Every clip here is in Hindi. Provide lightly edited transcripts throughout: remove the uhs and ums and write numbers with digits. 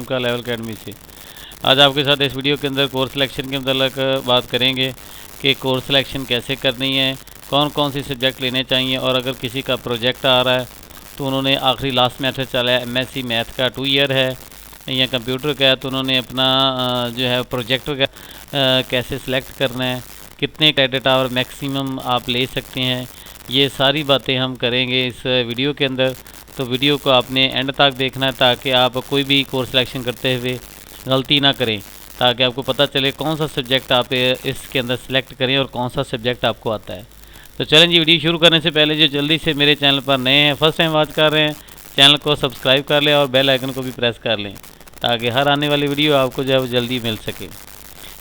का लेवल अकेडमी से। आज आपके साथ इस वीडियो के अंदर कोर्स सिलेक्शन के मतलब बात करेंगे कि कोर्स सिलेक्शन कैसे करनी है, कौन कौन सी सब्जेक्ट लेने चाहिए, और अगर किसी का प्रोजेक्ट आ रहा है तो उन्होंने आखिरी लास्ट मेथड चला है MSc मैथ का 2 ईयर है या कंप्यूटर का है, तो उन्होंने अपना जो है प्रोजेक्ट कैसे सिलेक्ट करना है, कितने क्रेडिट आवर मैक्सिमम आप ले सकते हैं, ये सारी बातें हम करेंगे इस वीडियो के अंदर। तो वीडियो को आपने एंड तक देखना है ताकि आप कोई भी कोर्स सिलेक्शन करते हुए गलती ना करें, ताकि आपको पता चले कौन सा सब्जेक्ट आप इसके अंदर सेलेक्ट करें और कौन सा सब्जेक्ट आपको आता है। तो चलें जी, वीडियो शुरू करने से पहले जो जल्दी से मेरे चैनल पर नए हैं, फर्स्ट टाइम वॉच कर रहे हैं, चैनल को सब्सक्राइब कर लें और बेल आइकन को भी प्रेस कर लें ताकि हर आने वाली वीडियो आपको जो है वो जल्दी मिल सके।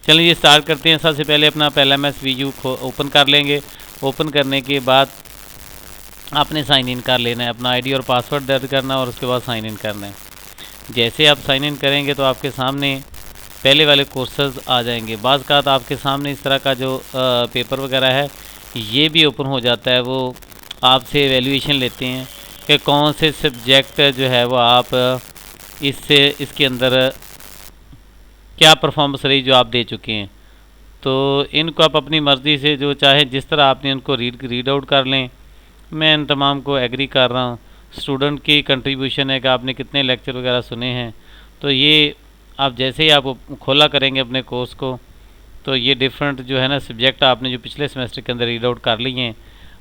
चलिए स्टार्ट करते हैं। सबसे पहले अपना पहला MS VU ओपन कर लेंगे। ओपन करने के बाद आपने साइन इन कर लेना है, अपना ID और पासवर्ड दर्ज करना और उसके बाद साइन इन करना है। जैसे आप साइन इन करेंगे तो आपके सामने पहले वाले कोर्सेज आ जाएंगे। बाज़ का आपके सामने इस तरह का जो पेपर वगैरह है ये भी ओपन हो जाता है, वो आपसे एवेल्यूएशन लेते हैं कि कौन से सब्जेक्ट जो है वो आप इसके अंदर क्या परफॉर्मेंस रही जो आप दे चुके हैं। तो इनको आप अपनी मर्ज़ी से जो चाहे जिस तरह आपने इनको रीड आउट कर लें। मैं इन तमाम को एग्री कर रहा हूँ। स्टूडेंट की कंट्रीब्यूशन है कि आपने कितने लेक्चर वगैरह सुने हैं, तो ये आप जैसे ही आप खोला करेंगे अपने कोर्स को तो ये डिफरेंट जो है ना सब्जेक्ट आपने जो पिछले सेमेस्टर के अंदर रीड आउट कर लिए हैं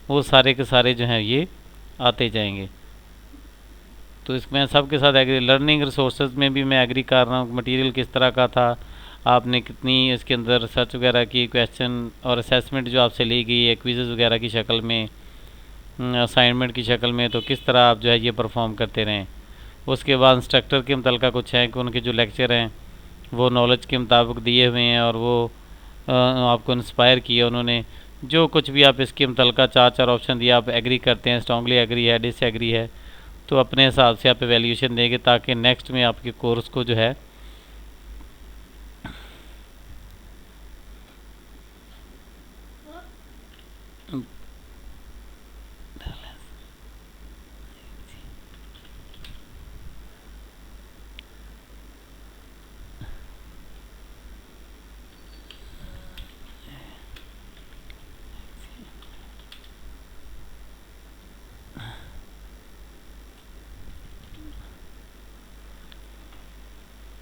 वो सारे के सारे जो हैं ये आते जाएंगे। तो इसमें सबके साथ एग्री। लर्निंग रिसोर्सेज में भी मैं एग्री कर रहा हूँ, मटेरियल किस तरह का था, आपने कितनी इसके अंदर रिसर्च वगैरह की, क्वेश्चन और असेसमेंट जो आपसे ली गई है क्विज़ेज़ वगैरह की शक्ल में, असाइनमेंट की शक्ल में, तो किस तरह आप जो है ये परफॉर्म करते रहें। उसके बाद इंस्ट्रक्टर के मुतल्लिक़ कुछ हैं कि उनके जो लेक्चर हैं वो नॉलेज के मुताबिक दिए हुए हैं और वो आपको इंस्पायर किया उन्होंने। जो कुछ भी आप इसके मुतल्लिक़ 4 ऑप्शन दिए, आप एग्री करते हैं, स्ट्रांगली एग्री है, डिसएग्री है, तो अपने हिसाब से आप एवेल्यूएशन देंगे ताकि नेक्स्ट में आपके कोर्स को जो है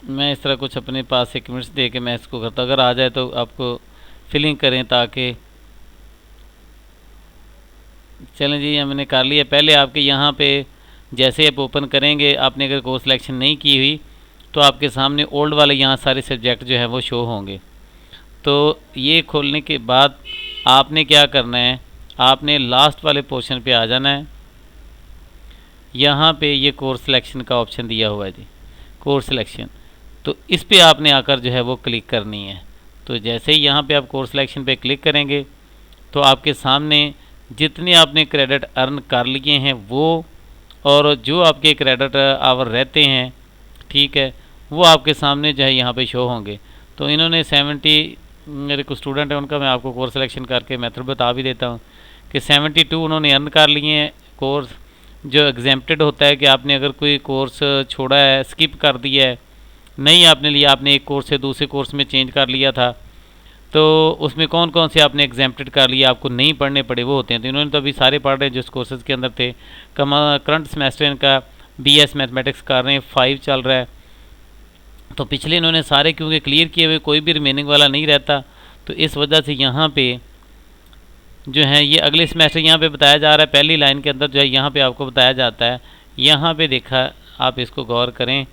मैं इस तरह कुछ अपने पास 1 मिनट दे के मैं इसको करता, अगर आ जाए तो आपको फिलिंग करें ताकि। चलें जी, हमने कर लिया। पहले आपके यहाँ पे जैसे आप ओपन करेंगे, आपने अगर कोर्स सिलेक्शन नहीं की हुई तो आपके सामने ओल्ड वाले यहाँ सारे सब्जेक्ट जो हैं वो शो होंगे। तो ये खोलने के बाद आपने क्या करना है, आपने लास्ट वाले पोर्शन पे आ जाना है। यहाँ पे ये कोर्स सिलेक्शन का ऑप्शन दिया हुआ है जी, कोर्स सिलेक्शन, तो इस पे आपने आकर जो है वो क्लिक करनी है। तो जैसे ही यहाँ पे आप कोर्स सिलेक्शन पे क्लिक करेंगे तो आपके सामने जितने आपने क्रेडिट अर्न कर लिए हैं वो और जो आपके क्रेडिट आवर रहते हैं, ठीक है, वो आपके सामने जो है यहाँ पे शो होंगे। तो इन्होंने 70 मेरे को स्टूडेंट है उनका मैं आपको कोर्स सिलेक्शन करके मेथड बता भी देता हूँ कि 72 उन्होंने अर्न कर लिए हैं। कोर्स जो एग्जेम्प्टेड होता है कि आपने अगर कोई कोर्स छोड़ा है, स्किप कर दिया है, नहीं आपने लिया, आपने एक कोर्स से दूसरे कोर्स में चेंज कर लिया था, तो उसमें कौन कौन से आपने एग्जेम्प्टेड कर लिया, आपको नहीं पढ़ने पड़े वो होते हैं। तो इन्होंने तो अभी सारे पढ़ रहे हैं जिस कोर्सेज़ के अंदर थे। करंट सेमेस्टर इनका BS मैथमेटिक्स कर रहे हैं, 5 चल रहा है। तो पिछले इन्होंने सारे क्योंकि क्लियर किए हुए, कोई भी रिमेनिंग वाला नहीं रहता, तो इस वजह से यहाँ पे जो है ये अगले सेमेस्टर यहाँ पे बताया जा रहा है। पहली लाइन के अंदर जो है यहाँ पे आपको बताया जाता है, यहाँ पे देखा आप इसको गौर करें,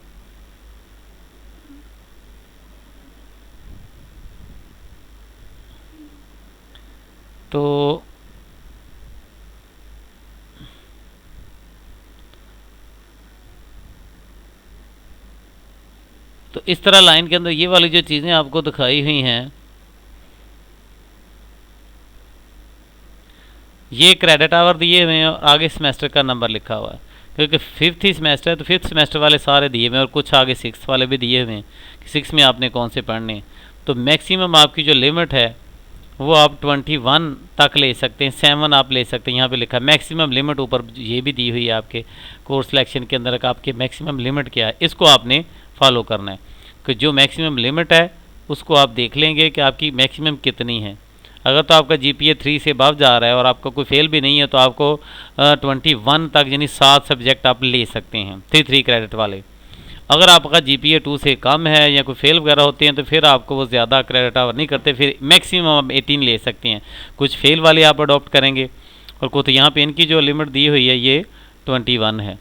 तो इस तरह लाइन के अंदर ये वाली जो चीज़ें आपको दिखाई हुई हैं ये क्रेडिट आवर दिए हुए हैं और आगे सेमेस्टर का नंबर लिखा हुआ है, क्योंकि 5th ही सेमेस्टर है तो 5th सेमेस्टर वाले सारे दिए हुए हैं और कुछ आगे 6th वाले भी दिए हुए हैं कि 6 में आपने कौन से पढ़ने हैं। तो मैक्सिमम आपकी जो लिमिट है वो आप 21 तक ले सकते हैं, 7 आप ले सकते हैं। यहाँ पे लिखा है मैक्सिमम लिमिट, ऊपर ये भी दी हुई है आपके कोर्स सिलेक्शन के अंदर आपके मैक्सिमम लिमिट क्या है, इसको आपने फॉलो करना है कि जो मैक्सिमम लिमिट है उसको आप देख लेंगे कि आपकी मैक्सिमम कितनी है। अगर तो आपका GPA 3 से अबव जा रहा है और आपका कोई फेल भी नहीं है तो आपको 21 तक यानी 7 सब्जेक्ट आप ले सकते हैं 3 क्रेडिट वाले। अगर आपका GPA 2 से कम है या कोई फेल वगैरह होते हैं तो फिर आपको वो ज़्यादा क्रेडिट आवर नहीं करते, फिर मैक्सिमम आप 18 ले सकते हैं। कुछ फेल वाले आप अडॉप्ट करेंगे और कुछ तो यहाँ पे इनकी जो लिमिट दी हुई है ये 21 है।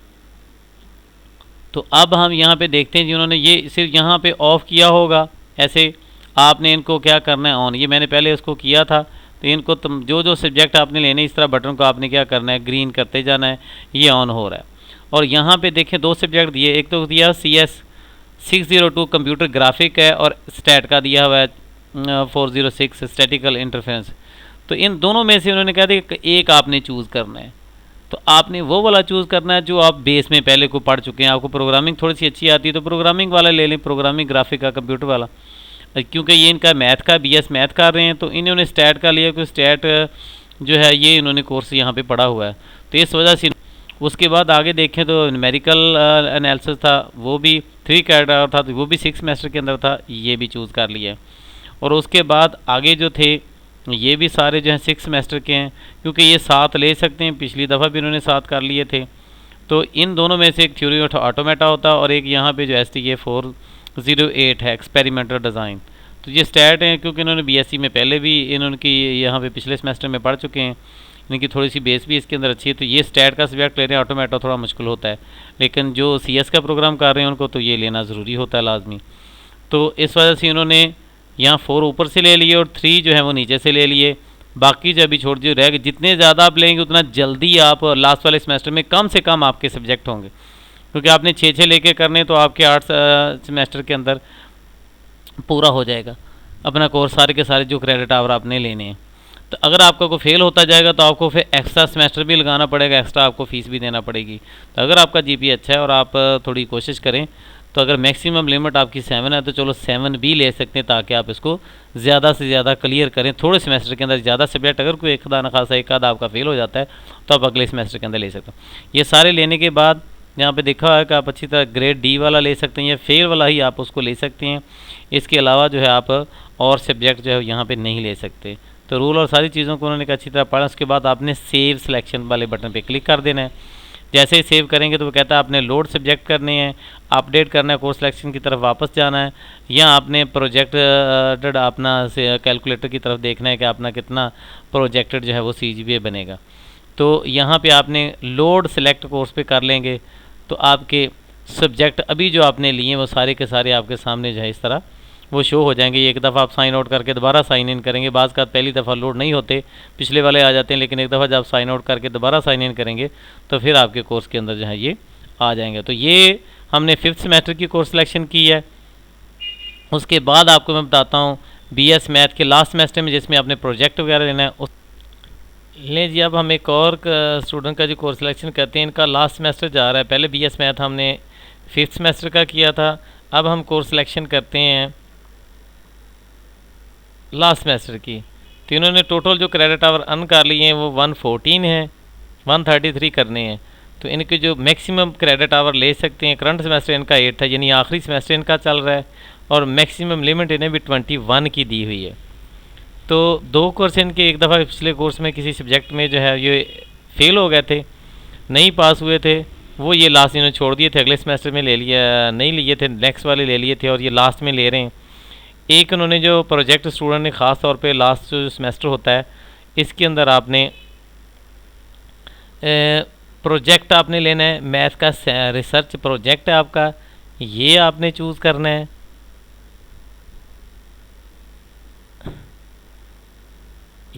तो अब हम यहाँ पे देखते हैं जिन्होंने ये सिर्फ यहाँ पे ऑफ किया होगा, ऐसे आपने इनको क्या करना है ऑन। ये मैंने पहले इसको किया था, तो इनको तुम जो सब्जेक्ट आपने लेने इस तरह बटन को आपने क्या करना है ग्रीन करते जाना है, ये ऑन हो रहा है। और यहाँ पे देखें 2 सब्जेक्ट दिए, एक तो दिया CS 602 कंप्यूटर ग्राफिक है और स्टैट का दिया हुआ है 406 स्टैटिकल इंटरफेरेंस। तो इन दोनों में से उन्होंने कहा था कि एक आपने चूज़ करना है। तो आपने वो वाला चूज़ करना है जो आप बेस में पहले को पढ़ चुके हैं, आपको प्रोग्रामिंग थोड़ी सी अच्छी आती है तो प्रोग्रामिंग वाला ले लें, प्रोग्रामिंग ग्राफिक का कंप्यूटर वाला। क्योंकि ये इनका मैथ का BS मैथ कर रहे हैं तो इन्होंने स्टैट का लिया, क्योंकि स्टैट जो है ये इन्होंने कोर्स यहाँ पे पढ़ा हुआ है तो इस वजह से। उसके बाद आगे देखें तो न्यूमेरिकल एनालिसिस था, वो भी 3 क्रेडिट था, तो वो भी 6 सेमेस्टर के अंदर था, ये भी चूज़ कर लिया। और उसके बाद आगे जो थे ये भी सारे जो हैं 6 सेमेस्टर के हैं, क्योंकि ये 7 ले सकते हैं, पिछली दफ़ा भी इन्होंने 7 कर लिए थे। तो इन दोनों में से एक थ्योरी ऑफ ऑटोमेटा होता है और एक यहाँ पे जो STA 408 है एक्सपेरिमेंटल डिज़ाइन। तो ये स्टैट हैं क्योंकि इन्होंने BSc में पहले भी इन्होंने यहाँ पे पिछले सेमेस्टर में पढ़ चुके हैं, इनकी थोड़ी सी बेस भी इसके अंदर अच्छी है। तो ये स्टैट का सब्जेक्ट ले रहे हैं, ऑटोमेटा थोड़ा मुश्किल होता है, लेकिन जो CS का प्रोग्राम कर रहे हैं उनको तो ये लेना ज़रूरी होता है लाजमी। तो इस वजह से इन्होंने यहाँ 4 ऊपर से ले लिए और 3 जो है वो नीचे से ले लिए, बाकी जो अभी छोड़ दिए रह गए। जितने ज़्यादा आप लेंगे उतना जल्दी आप लास्ट वाले सेमेस्टर में कम से कम आपके सब्जेक्ट होंगे, क्योंकि आपने 6 लेके करने तो आपके 8 सेमेस्टर के अंदर पूरा हो जाएगा अपना कोर्स, सारे के सारे जो क्रेडिट आवर आपने लेने हैं। तो अगर आपका कोई फेल होता जाएगा तो आपको फिर एक्स्ट्रा सेमेस्टर भी लगाना पड़ेगा, एक्स्ट्रा आपको फ़ीस भी देना पड़ेगी। तो अगर आपका GPA अच्छा है और आप थोड़ी कोशिश करें तो अगर मैक्सिमम लिमिट आपकी 7 है तो चलो 7 भी ले सकते हैं, ताकि आप इसको ज़्यादा से ज़्यादा क्लियर करें थोड़े सेमेस्टर के अंदर। ज़्यादा सब्जेक्ट अगर कोई एक खुदा न खासा एक आधा आपका फेल हो जाता है तो आप अगले सेमेस्टर के अंदर ले सकते हो। ये सारे लेने के बाद यहाँ पे देखा है कि आप अच्छी तरह ग्रेड D वाला ले सकते हैं या फेल वाला ही आप उसको ले सकते हैं। इसके अलावा जो है आप और सब्जेक्ट जो है यहाँ पे नहीं ले सकते। तो रूल और सारी चीज़ों को उन्होंने अच्छी तरह पढ़ा। उसके बाद आपने सेव सिलेक्शन वाले बटन पे क्लिक कर देना है। जैसे ही सेव करेंगे तो वो कहता है आपने लोड सब्जेक्ट करने हैं, अपडेट करना है, कोर्स सिलेक्शन की तरफ वापस जाना है, या आपने प्रोजेक्टेड अपना कैलकुलेटर की तरफ देखना है कि अपना कितना प्रोजेक्टेड जो है वो CGPA बनेगा। तो यहाँ पे आपने लोड सेलेक्ट कोर्स पे कर लेंगे तो आपके सब्जेक्ट अभी जो आपने लिए हैं वो सारे के सारे आपके सामने जो है इस तरह वो शो हो जाएंगे। एक दफ़ा आप साइन आउट करके दोबारा साइन इन करेंगे, बाज़ का पहली दफ़ा लोड नहीं होते, पिछले वाले आ जाते हैं, लेकिन एक दफ़ा जब साइन आउट करके दोबारा साइन इन करेंगे तो फिर आपके कोर्स के अंदर जो है ये आ जाएंगे। तो ये हमने 5th सेमेस्टर की कोर्स सिलेक्शन की है। उसके बाद आपको मैं बताता हूँ BS मैथ के लास्ट सेमेस्टर में जिसमें आपने प्रोजेक्ट वगैरह लेना है उस ले जी। अब हम एक और स्टूडेंट का जो कोर्स सिलेक्शन करते हैं, इनका लास्ट सेमेस्टर जा रहा है। पहले BS मैथ हमने 5th सेमेस्टर का किया था, अब हम कोर्स सिलेक्शन करते हैं लास्ट सेमेस्टर की। तो इन्होंने टोटल जो क्रेडिट आवर अर्न कर लिए हैं वो 114 है, 133 करने हैं। तो इनके जो मैक्सिमम क्रेडिट आवर ले सकते हैं, करंट सेमेस्टर इनका 8 है, यानी आखिरी सेमेस्टर इनका चल रहा है, और मैक्सिमम लिमिट इन्हें भी 21 की दी हुई है। तो 2 कोर्स इनके एक दफ़ा पिछले कोर्स में किसी सब्जेक्ट में जो है ये फेल हो गए थे, नहीं पास हुए थे, वो ये लास्ट इन्होंने छोड़ दिए थे, अगले सेमेस्टर में ले लिया, नहीं लिए थे, नेक्स्ट वाले ले लिए थे और ये लास्ट में ले रहे हैं। एक उन्होंने जो प्रोजेक्ट स्टूडेंट ने ख़ास तौर पे लास्ट जो सेमेस्टर होता है इसके अंदर आपने प्रोजेक्ट आपने लेना है, मैथ का रिसर्च प्रोजेक्ट है आपका, ये आपने चूज़ करना है।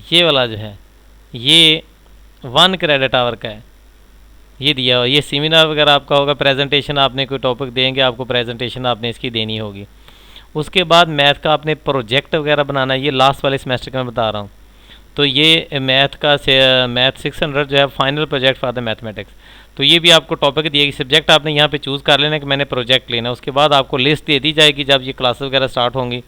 ये वाला जो है ये 1 क्रेडिट आवर का है, ये दिया हुआ। ये सेमिनार वगैरह आपका होगा, प्रेजेंटेशन आपने कोई टॉपिक देंगे, आपको प्रेजेंटेशन आपने इसकी देनी होगी। उसके बाद मैथ का आपने प्रोजेक्ट वगैरह बनाना है, ये लास्ट वाले सेमेस्टर का मैं बता रहा हूँ। तो ये मैथ का मैथ 600 जो है final project for the mathematics, तो ये भी आपको टॉपिक दिएगी, सब्जेक्ट आपने यहाँ पे चूज़ कर लेना कि मैंने प्रोजेक्ट लेना है। उसके बाद आपको लिस्ट दे दी जाएगी जब ये क्लासेस वगैरह स्टार्ट होंगी,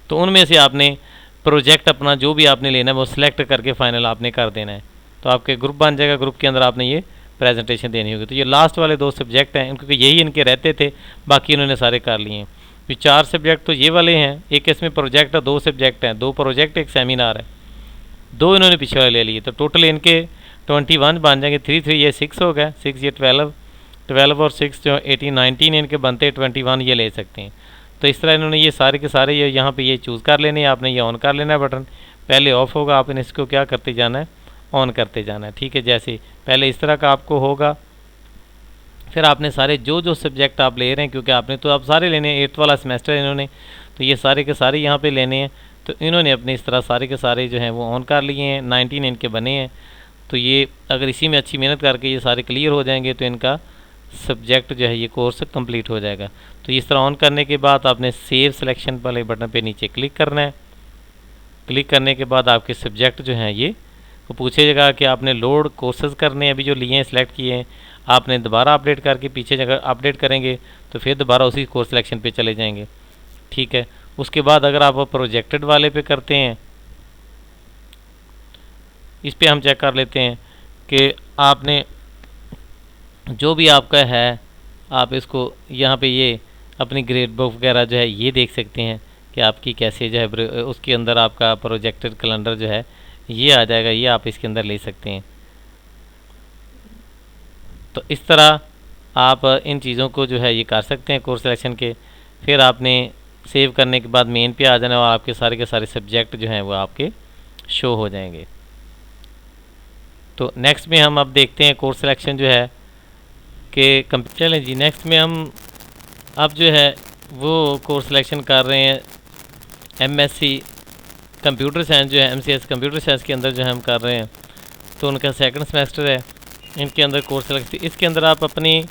तो उनमें से आपने प्रोजेक्ट अपना जो भी आपने लेना है वो सिलेक्ट करके फ़ाइनल आपने कर देना है। तो आपके ग्रुप बन जाएगा, ग्रुप के अंदर आपने ये प्रेजेंटेशन देनी होगी। तो ये लास्ट वाले 2 सब्जेक्ट हैं, क्योंकि यही इनके रहते थे, बाकी इन्होंने सारे कर लिए हैं। फिर 4 सब्जेक्ट तो ये वाले हैं, एक इसमें प्रोजेक्ट है, 2 सब्जेक्ट हैं, 2 प्रोजेक्ट, एक सेमिनार है, 2 इन्होंने पीछे वाले ले लिए। तो टोटल इनके 21 बन जाएंगे। 3 3 ये 6 हो गया, 6 ये 12, 12 और 6 जो 18 19 इनके बनते 21 ये ले सकते हैं। तो इस तरह इन्होंने ये सारे के सारे ये यहाँ पे ये चूज़ कर लेने हैं। आपने ये ऑन कर लेना है बटन, पहले ऑफ होगा, आपने इसको क्या करते जाना है, ऑन करते जाना है। ठीक है, जैसे पहले इस तरह का आपको होगा, फिर आपने सारे जो सब्जेक्ट आप ले रहे हैं, क्योंकि आपने तो आप सारे लेने हैं, 8th वाला सेमेस्टर है इन्होंने, तो ये सारे के सारे यहाँ पे लेने हैं। तो इन्होंने अपने इस तरह सारे के सारे जो हैं वो ऑन कर लिए हैं। 19 इनके बने हैं। तो ये अगर इसी में अच्छी मेहनत करके ये सारे क्लियर हो जाएंगे तो इनका सब्जेक्ट जो है ये कोर्स कंप्लीट हो जाएगा। तो इस तरह ऑन करने के बाद आपने सेव सिलेक्शन वाले बटन पे नीचे क्लिक करना है। क्लिक करने के बाद आपके सब्जेक्ट जो हैं ये वो पूछेगा कि आपने लोड कोर्सेज करने हैं, अभी जो लिए हैं सिलेक्ट किए हैं, आपने दोबारा अपडेट करके पीछे जगह अपडेट करेंगे तो फिर दोबारा उसी कोर्स सिलेक्शन पे चले जाएंगे। ठीक है, उसके बाद अगर आप प्रोजेक्टेड वाले पे करते हैं, इस पे हम चेक कर लेते हैं कि आपने जो भी आपका है, आप इसको यहाँ पे ये अपनी ग्रेड बुक वगैरह जो है ये देख सकते हैं कि आपकी कैसे जो है उसके अंदर आपका प्रोजेक्टेड कैलेंडर जो है ये आ जाएगा, ये आप इसके अंदर ले सकते हैं। तो इस तरह आप इन चीज़ों को जो है ये कर सकते हैं कोर्स सिलेक्शन के। फिर आपने सेव करने के बाद मेन पे आ जाना और आपके सारे के सारे सब्जेक्ट जो हैं वो आपके शो हो जाएंगे। तो नेक्स्ट में हम अब देखते हैं कोर्स सिलेक्शन जो है कि चलें जी, नेक्स्ट में हम अब जो है वो कोर्स सिलेक्शन कर रहे हैं एमएससी कंप्यूटर साइंस जो है, एमसीएस कंप्यूटर साइंस के अंदर जो है हम कर रहे हैं। तो उनका सेकंड सेमेस्टर है, इनके अंदर कोर्स सिलेक्शन। इसके अंदर आप अपनी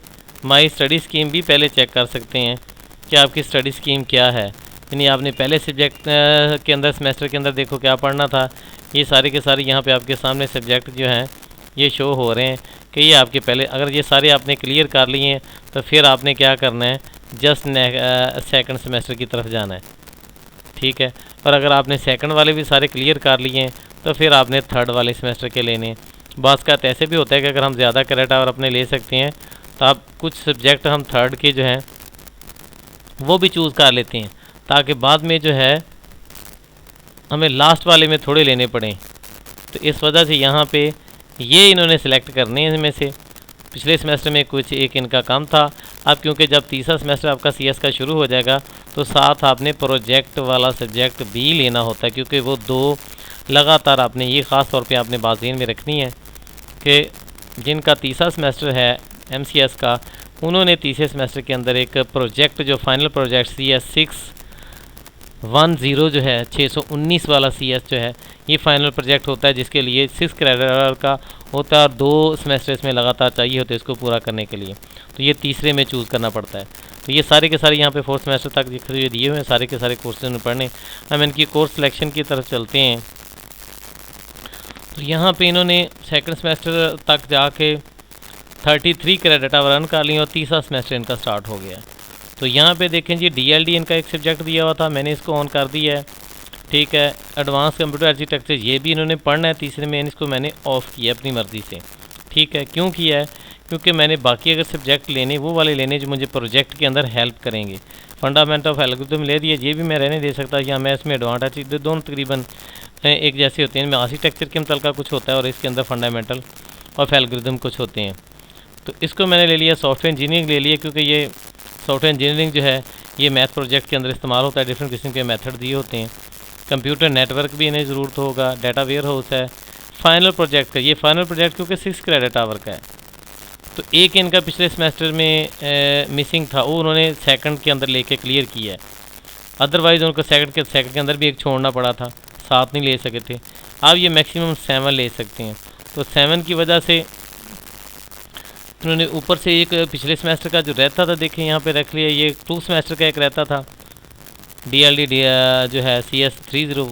माई स्टडी स्कीम भी पहले चेक कर सकते हैं कि आपकी स्टडी स्कीम क्या है। यानी आपने पहले सब्जेक्ट के अंदर सेमेस्टर के अंदर देखो क्या पढ़ना था, ये सारे के सारे यहाँ पे आपके सामने सब्जेक्ट जो हैं ये शो हो रहे हैं कि ये आपके पहले, अगर ये सारे आपने क्लियर कर लिए हैं तो फिर आपने क्या करना है, जस्ट सेकंड सेमेस्टर की तरफ जाना है। ठीक है, और अगर आपने सेकंड वाले भी सारे क्लियर कर लिए हैं तो फिर आपने थर्ड वाले सेमेस्टर के लेने हैं। बात का ऐसे भी होता है कि अगर हम ज़्यादा क्रेडिट आवर अपने ले सकते हैं तो आप कुछ सब्जेक्ट हम थर्ड के जो हैं वो भी चूज़ कर लेते हैं, ताकि बाद में जो है हमें लास्ट वाले में थोड़े लेने पड़ें। तो इस वजह से यहाँ पे ये इन्होंने सेलेक्ट करने हैं इनमें से। पिछले सेमेस्टर में कुछ एक इनका कम था, अब क्योंकि जब तीसरा सेमेस्टर आपका सीएस का शुरू हो जाएगा तो साथ आपने प्रोजेक्ट वाला सब्जेक्ट भी लेना होता है, क्योंकि वो 2 लगातार आपने ये ख़ास तौर पे आपने बाज़ीन में रखनी है कि जिनका तीसरा सेमेस्टर है एमसीएस का, उन्होंने तीसरे सेमेस्टर के अंदर एक प्रोजेक्ट जो फाइनल प्रोजेक्ट CS 610 जो है 619 वाला CS जो है ये फाइनल प्रोजेक्ट होता है, जिसके लिए 6 क्रेडिट का होता है और 2 सेमेस्टर इसमें लगातार चाहिए होते हैं इसको पूरा करने के लिए। तो ये तीसरे में चूज़ करना पड़ता है। तो ये सारे के सारे यहाँ पे 4th सेमेस्टर तक दिए हुए हैं, सारे के सारे कोर्सेज में पढ़ने। हम इनकी कोर्स सिलेक्शन की तरफ चलते हैं। तो यहाँ पे इन्होंने सेकंड सेमेस्टर तक जाके 33 क्रेडिट आवर अर्न कर लिए और तीसरा सेमेस्टर इनका स्टार्ट हो गया। तो यहाँ पे देखें जी, DLD इनका एक सब्जेक्ट दिया हुआ था, मैंने इसको ऑन कर दिया है। ठीक है, एडवांस कंप्यूटर आर्किटेक्चर ये भी इन्होंने पढ़ना है तीसरे में, इसको मैंने ऑफ़ किया अपनी मर्ज़ी से। ठीक है, क्यों किया है, क्योंकि मैंने बाकी अगर सब्जेक्ट लेने वो वाले लेने जो मुझे प्रोजेक्ट के अंदर हेल्प करेंगे। फंडामेंट ऑफ एल्गोरिथम ले दिए, ये भी मैं रहने दे सकता या मैं इसमें एडवांटेज, दोनों तकरीबन एक जैसे होते हैं। इनमें आर्किटेक्चर के मतलब का कुछ होता है और इसके अंदर फंडामेंटल ऑफ एल्गोरिथम कुछ होते हैं। तो इसको मैंने ले लिया, सॉफ्टवेयर इंजीनियरिंग ले लिया, क्योंकि ये सॉफ्टवेयर इंजीनियरिंग जो है ये मैथ प्रोजेक्ट के अंदर इस्तेमाल होता है, डिफरेंट किस्म के मेथड दिए होते हैं। कंप्यूटर नेटवर्क भी इन्हें ज़रूरत होगा, डाटा वेयर हाउस है। फाइनल प्रोजेक्ट का, ये फाइनल प्रोजेक्ट क्योंकि 6 क्रेडिट आवर का है, तो एक इनका पिछले सेमेस्टर में मिसिंग था, वो उन्होंने सेकंड के अंदर लेके क्लियर किया है। अदरवाइज़ उनको सेकंड के अंदर भी एक छोड़ना पड़ा था, 7 नहीं ले सके थे। अब ये मैक्सिमम 7 ले सकते हैं। तो 7 की वजह से उन्होंने ऊपर से एक पिछले सेमेस्टर का जो रहता था देखें यहाँ पे रख लिया, ये 2 सेमेस्टर का एक रहता था DLD जो है CS 30,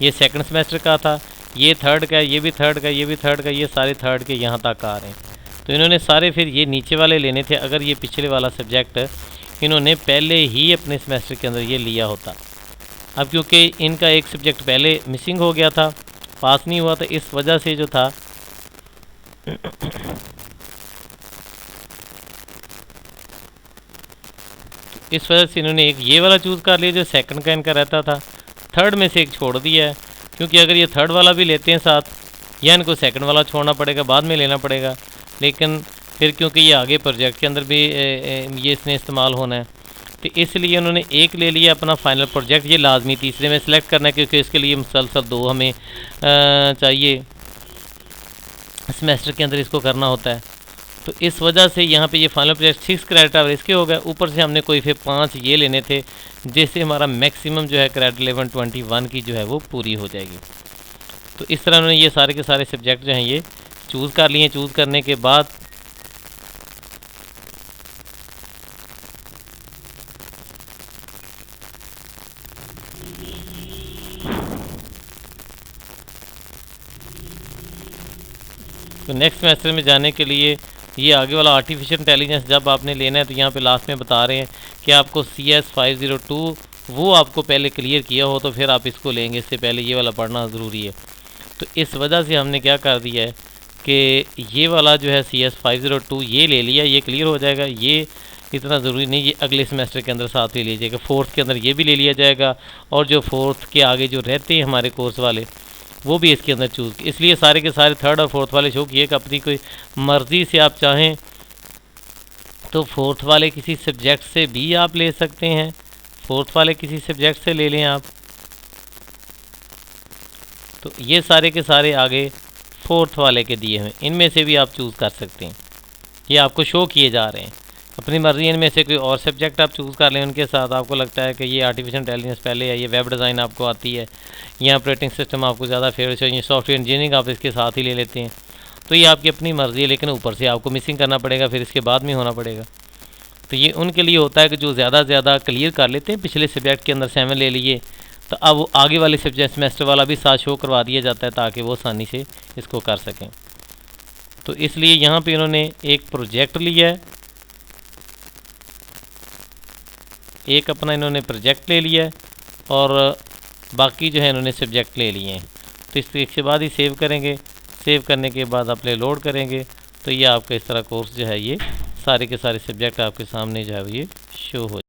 ये सेकंड सेमेस्टर का था, ये थर्ड का है, ये भी थर्ड का, ये भी थर्ड का, ये सारे थर्ड के यहाँ तक आ रहे हैं। तो इन्होंने सारे फिर ये नीचे वाले लेने थे। अगर ये पिछले वाला सब्जेक्ट इन्होंने पहले ही अपने सेमेस्टर के अंदर ये लिया होता, अब क्योंकि इनका एक सब्जेक्ट पहले मिसिंग हो गया था, पास नहीं हुआ था, इस वजह से जो था इस वजह से इन्होंने एक ये वाला चूज़ कर लिया जो सेकंड का इनका रहता था, थर्ड में से एक छोड़ दिया है, क्योंकि अगर ये थर्ड वाला भी लेते हैं साथ, या इनको सेकंड वाला छोड़ना पड़ेगा, बाद में लेना पड़ेगा। लेकिन फिर क्योंकि ये आगे प्रोजेक्ट के अंदर भी ये इसने इस्तेमाल होना है, तो इसलिए उन्होंने एक ले लिया अपना फाइनल प्रोजेक्ट। ये लाजमी तीसरे में सेलेक्ट करना है, क्योंकि इसके लिए मुसलसल 2 हमें चाहिए, सेमेस्टर के अंदर इसको करना होता है। तो इस वजह से यहाँ पे ये फाइनल प्रोजेक्ट 6 क्रेडिट आवर इसके हो गए। ऊपर से हमने कोई फिर 5 ये लेने थे, जिससे हमारा मैक्सिमम जो है क्रेडिट 1121 की जो है वो पूरी हो जाएगी। तो इस तरह उन्होंने ये सारे के सारे सब्जेक्ट जो हैं ये चूज़ कर लिए। चूज़ करने के बाद तो नेक्स्ट सेमेस्टर में जाने के लिए ये आगे वाला आर्टिफिशियल इंटेलिजेंस जब आपने लेना है, तो यहाँ पे लास्ट में बता रहे हैं कि आपको CS 502 वो आपको पहले क्लियर किया हो तो फिर आप इसको लेंगे, इससे पहले ये वाला पढ़ना ज़रूरी है। तो इस वजह से हमने क्या कर दिया है कि ये वाला जो है CS 502 ये ले लिया, ये क्लियर हो जाएगा। ये इतना ज़रूरी नहीं, ये अगले सेमेस्टर के अंदर साथ ले लीजिएगा, फोर्थ के अंदर ये भी ले लिया जाएगा, और जो फोर्थ के आगे जो रहते हैं हमारे कोर्स वाले वो भी इसके अंदर चूज़। इसलिए सारे के सारे थर्ड और फोर्थ वाले शो किए कि अपनी कोई मर्ज़ी से आप चाहें तो फोर्थ वाले किसी सब्जेक्ट से भी आप ले सकते हैं, फोर्थ वाले किसी सब्जेक्ट से ले लें आप। तो ये सारे के सारे आगे फोर्थ वाले के दिए हुए, इनमें से भी आप चूज़ कर सकते हैं, ये आपको शो किए जा रहे हैं। अपनी मर्ज़ी इनमें से कोई और सब्जेक्ट आप चूज़ कर लें उनके साथ। आपको लगता है कि ये आर्टिफिशियल इंटेलिजेंस पहले है, ये वेब डिज़ाइन आपको आती है, ये ऑपरेटिंग सिस्टम आपको ज़्यादा फेवरेट है, ये सॉफ्टवेयर इंजीनियरिंग आप इसके साथ ही ले लेते हैं, तो ये आपकी अपनी मर्ज़ी है। लेकिन ऊपर से आपको मिसिंग करना पड़ेगा, फिर इसके बाद में होना पड़ेगा। तो ये उनके लिए होता है कि जो ज़्यादा से ज़्यादा क्लियर कर लेते हैं, पिछले सब्जेक्ट के अंदर 7 ले लिए, तो अब वो आगे वाले सब्जेक्ट सेमेस्टर वाला भी साथ शो करवा दिया जाता है ताकि वो आसानी से इसको कर सकें। तो इसलिए यहाँ पे इन्होंने एक प्रोजेक्ट लिया है, एक अपना इन्होंने प्रोजेक्ट ले लिया है, और बाकी जो है इन्होंने सब्जेक्ट ले लिए हैं। तो इसके बाद ही सेव करेंगे, सेव करने के बाद अपने लोड करेंगे, तो ये आपका इस तरह कोर्स जो है ये सारे के सारे सब्जेक्ट आपके सामने जो है ये शो हो